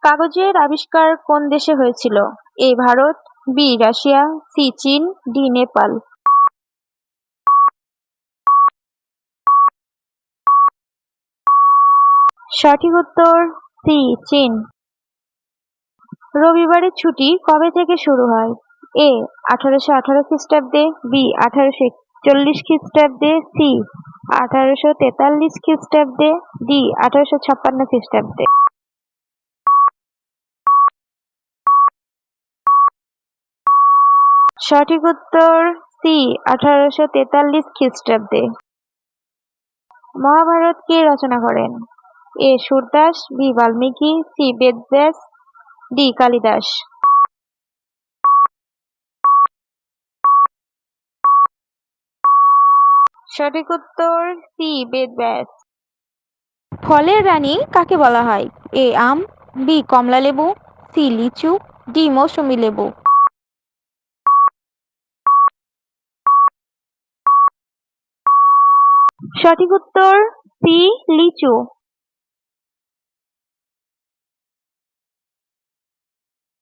কাগজের আবিষ্কার কোন দেশে হয়েছিল? এ ভারত, বি রাশিয়া, সি চীন, ডি নেপাল। সঠিক উত্তর সি চীন। রবিবারের ছুটি কবে থেকে শুরু হয়? এ 1818 খ্রিস্টাব্দে, বি 1841 খ্রিস্টাব্দে, সি 1843 খ্রিস্টাব্দে, ডি 1856 খ্রিস্টাব্দে। সঠিক উত্তর সি 1843 খ্রিস্টাব্দে। মহাভারত কে রচনা করেন? A Surdas, B Valmiki, C Vedvyas, D Kalidas. সঠিক উত্তর সি বেদব্যাস। ফলের রানী কাকে বলা হয়? এ আম, বি কমলা লেবু, সি লিচু, ডি মৌসুমী লেবু। সঠিক উত্তর সি লিচু।